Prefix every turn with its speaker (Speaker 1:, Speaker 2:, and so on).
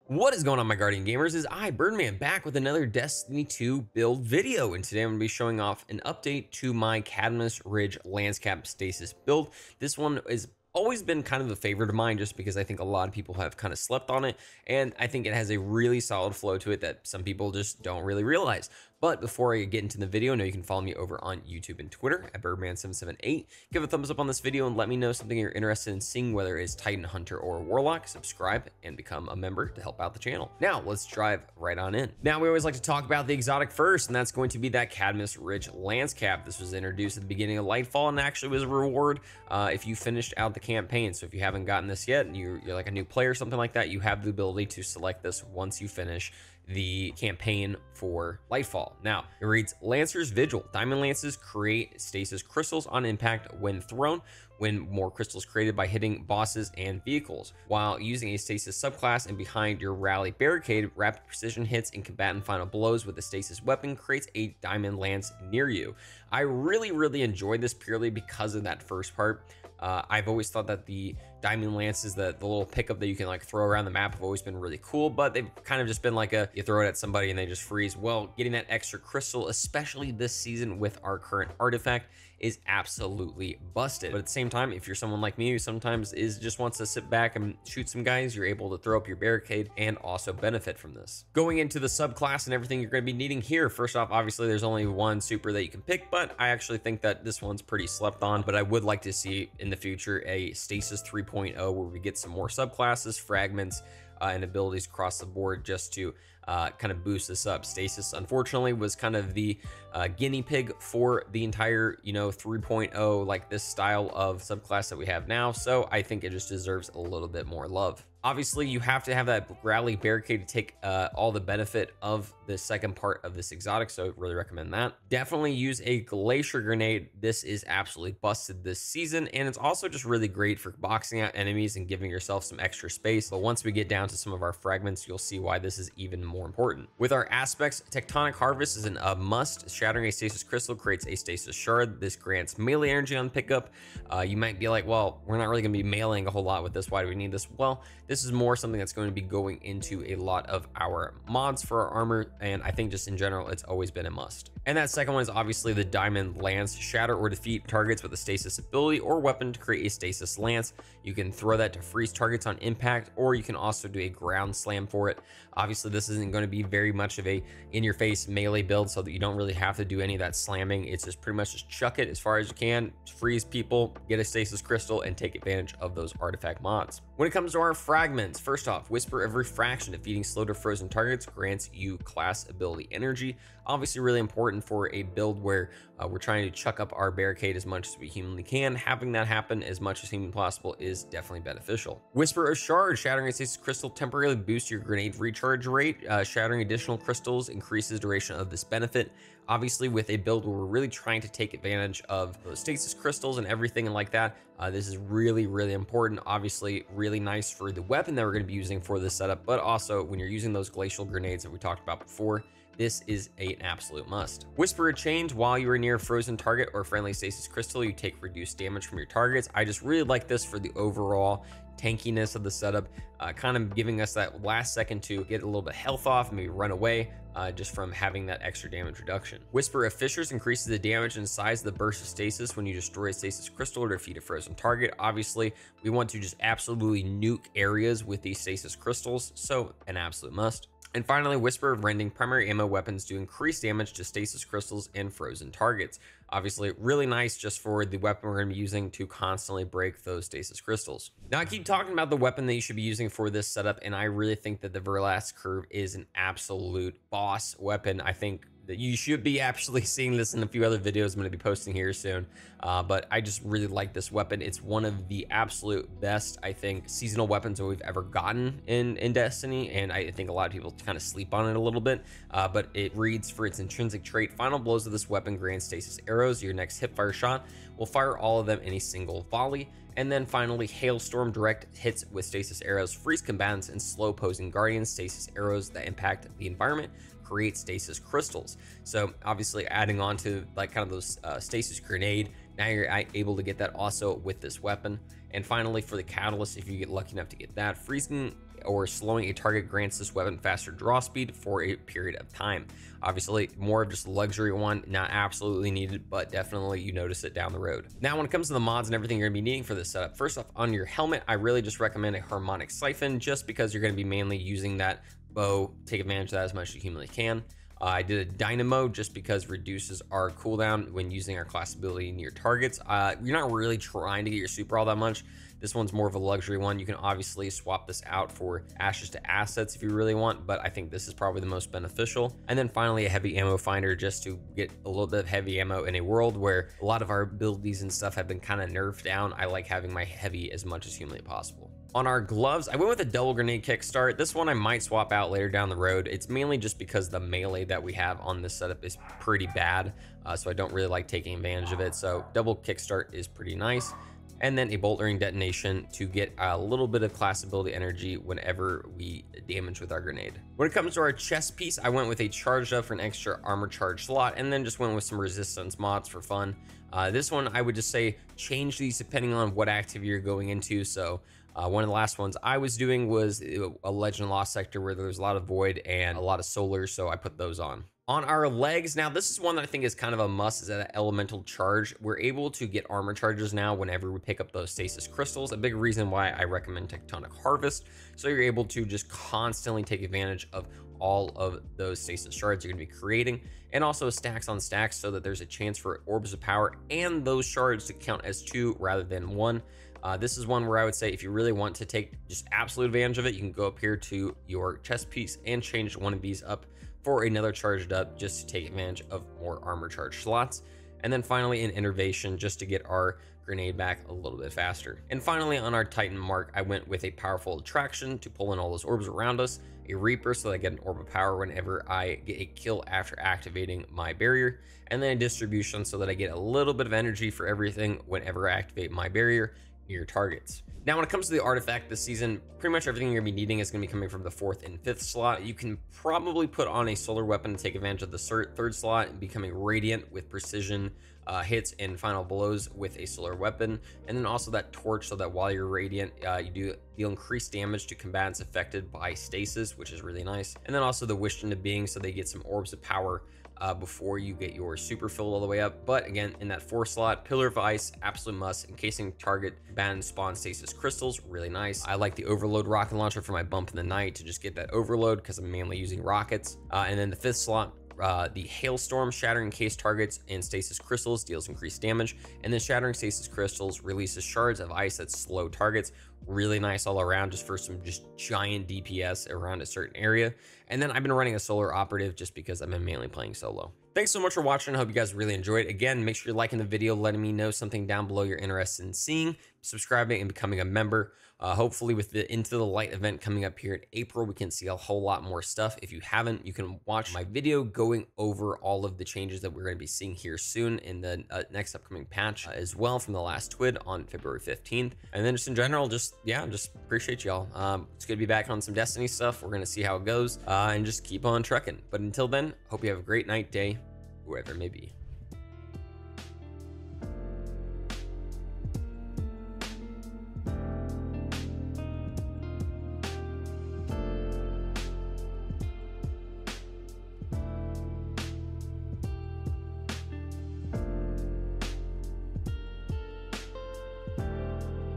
Speaker 1: What is going on, my Guardian Gamers? Is I, Birdman, back with another Destiny 2 build video, and today I'm going to be showing off an update to my Cadmus Ridge Landscape Stasis build. This one is always been kind of a favorite of mine just because I think a lot of people have kind of slept on it, and I think it has a really solid flow to it that some people just don't really realize. But before I get into the video, I know you can follow me over on YouTube and Twitter at Birdman778. Give a thumbs up on this video and let me know something you're interested in seeing, whether it's Titan, Hunter, or Warlock. Subscribe and become a member to help out the channel. Now, let's dive right on in. Now, we always like to talk about the exotic first, and that's going to be that Cadmus Ridge Landscape. This was introduced at the beginning of Lightfall and actually was a reward if you finished out the campaign. So if you haven't gotten this yet and you're like a new player or something like that, you have the ability to select this once you finish the campaign for Lightfall. Now, it reads, Lancer's Vigil. Diamond Lances create stasis crystals on impact when thrown, when more crystals created by hitting bosses and vehicles. While using a stasis subclass and behind your rally barricade, rapid precision hits and combatant final blows with a stasis weapon creates a diamond lance near you. I really enjoyed this purely because of that first part. I've always thought that the diamond lances, the little pickup that you can like throw around the map, have always been really cool, but they've kind of just been like you throw it at somebody and they just freeze. Well, getting that extra crystal, especially this season with our current artifact, is absolutely busted. But at the same time, if you're someone like me who sometimes just wants to sit back and shoot some guys, you're able to throw up your barricade and also benefit from this. Going into the subclass and everything you're going to be needing here, first off, obviously there's only one super that you can pick, but I actually think that this one's pretty slept on. But I would like to see in the future a Stasis 3.0 where we get some more subclasses, fragments, and abilities across the board just to kind of boost this up. Stasis, unfortunately, was kind of the guinea pig for the entire, 3.0, like this style of subclass that we have now. So I think it just deserves a little bit more love. Obviously, you have to have that rally barricade to take all the benefit of the second part of this exotic, so I really recommend that. Definitely use a glacier grenade. This is absolutely busted this season, and it's also just really great for boxing out enemies and giving yourself some extra space. But once we get down to some of our fragments, you'll see why this is even more important. With our aspects, Tectonic Harvest is a must. Shattering a stasis crystal creates a stasis shard. This grants melee energy on pickup. You might be like, well, we're not really going to be meleeing a whole lot with this. Why do we need this? Well, this is more something that's going to be going into a lot of our mods for our armor, and I think just in general, it's always been a must. And that second one is obviously the Diamond Lance. Shatter or defeat targets with a stasis ability or weapon to create a stasis lance. You can throw that to freeze targets on impact, or you can also do a ground slam for it. Obviously, this isn't going to be very much of a in-your-face melee build, so that you don't really have to do any of that slamming. It's just pretty much just chuck it as far as you can, freeze people, get a stasis crystal, and take advantage of those artifact mods. When it comes to our fragments, first off, Whisper of Refraction. Defeating slow to frozen targets grants you class ability energy. Obviously really important for a build where we're trying to chuck up our barricade as much as we humanly can. Having that happen as much as humanly possible is definitely beneficial. Whisper of Shard. Shattering a stasis crystal temporarily boosts your grenade recharge rate. Shattering additional crystals increases duration of this benefit. Obviously, with a build where we're really trying to take advantage of those stasis crystals and everything and like that, this is really important. Obviously, really nice for the weapon that we're going to be using for this setup, but also when you're using those glacial grenades that we talked about before, this is an absolute must. Whisper of Change. While you are near a frozen target or friendly stasis crystal, you take reduced damage from your targets. I just really like this for the overall tankiness of the setup, kind of giving us that last second to get a little bit of health off and maybe run away just from having that extra damage reduction. Whisper of Fissures increases the damage and size of the burst of stasis when you destroy a stasis crystal or defeat a frozen target. Obviously, we want to just absolutely nuke areas with these stasis crystals, so an absolute must. And finally, Whisper of Rending. Primary ammo weapons do increase damage to stasis crystals and frozen targets. Obviously, really nice just for the weapon we're going to be using to constantly break those stasis crystals. Now, I keep talking about the weapon that you should be using for this setup, and I really think that the Verlass Curve is an absolute boss weapon. I think that you should be actually seeing this in a few other videos I'm going to be posting here soon, but I just really like this weapon. It's one of the absolute best, I think, seasonal weapons that we've ever gotten in Destiny, and I think a lot of people kind of sleep on it a little bit, but it reads for its intrinsic trait. Final blows of this weapon grant stasis arrows. Your next hipfire shot will fire all of them in a single volley. And then finally, Hailstorm. Direct hits with stasis arrows freeze combatants and slow posing guardians. Stasis arrows that impact the environment create stasis crystals. So obviously adding on to like kind of those stasis grenade, now you're able to get that also with this weapon. And finally, for the catalyst, if you get lucky enough to get that, freezing or slowing a target grants this weapon faster draw speed for a period of time. Obviously, more of just a luxury one, not absolutely needed, but definitely you notice it down the road. Now, when it comes to the mods and everything you're gonna be needing for this setup, first off, on your helmet, I really just recommend a harmonic siphon, just because you're gonna be mainly using that bow. Take advantage of that as much as you humanly can. I did a dynamo just because reduces our cooldown when using our class ability near targets. You're not really trying to get your super all that much. This one's more of a luxury one. You can obviously swap this out for ashes to assets if you really want, but I think this is probably the most beneficial. And then finally, a heavy ammo finder, just to get a little bit of heavy ammo in a world where a lot of our abilities and stuff have been kind of nerfed down. I like having my heavy as much as humanly possible. On our gloves, I went with a double grenade kickstart. This one I might swap out later down the road. It's mainly just because the melee that we have on this setup is pretty bad, so I don't really like taking advantage of it. So double kickstart is pretty nice. And then a boltering detonation to get a little bit of class ability energy whenever we damage with our grenade. When it comes to our chest piece, I went with a charged up for an extra armor charge slot, and then just went with some resistance mods for fun. This one, I would just say change these depending on what activity you're going into. So one of the last ones I was doing was a Legend Lost sector where there was a lot of void and a lot of solar, so I put those on. On our legs, now this is one that I think is kind of a must, is that elemental charge. We're able to get armor charges now whenever we pick up those stasis crystals. A big reason why I recommend Tectonic Harvest, so you're able to just constantly take advantage of all of those stasis shards you're going to be creating, and also stacks on stacks, so that there's a chance for orbs of power and those shards to count as 2 rather than 1. This is one where I would say if you really want to take just absolute advantage of it, you can go up here to your chest piece and change one of these up for another charged up, just to take advantage of more armor charge slots. And then finally an innervation, just to get our grenade back a little bit faster. And finally, on our Titan mark, I went with a powerful attraction to pull in all those orbs around us, a Reaper so that I get an orb of power whenever I get a kill after activating my barrier, and then a distribution so that I get a little bit of energy for everything whenever I activate my barrier near targets. Now, when it comes to the artifact this season, pretty much everything you're gonna be needing is gonna be coming from the 4th and 5th slot. You can probably put on a solar weapon to take advantage of the 3rd slot and becoming radiant with precision hits and final blows with a solar weapon. And then also that torch, so that while you're radiant, you deal increased damage to combatants affected by stasis, which is really nice. And then also the wish into being, so they get some orbs of power before you get your super filled all the way up. But again, in that 4th slot, Pillar of Ice, absolute must. Encasing target ban spawn stasis crystals, really nice. I like the overload rocket launcher for my bump in the night to just get that overload, because I'm mainly using rockets. And then the 5th slot, the Hailstorm, shattering encased targets and stasis crystals, deals increased damage. And then shattering stasis crystals releases shards of ice that slow targets. Really nice all around, just for some giant DPS around a certain area. And then I've been running a solar operative just because I've been mainly playing solo. Thanks so much for watching. I hope you guys really enjoyed. Again, make sure you're liking the video, letting me know something down below you're interested in seeing, subscribing, and becoming a member. Hopefully with the Into the Light event coming up here in April, we can see a whole lot more stuff. If you haven't, you can watch my video going over all of the changes that we're going to be seeing here soon in the next upcoming patch as well, from the last TWID on February 15th. And then just in general, just appreciate y'all. It's good to be back on some Destiny stuff. We're going to see how it goes and just keep on trucking. But until then, hope you have a great night, day, wherever it may be.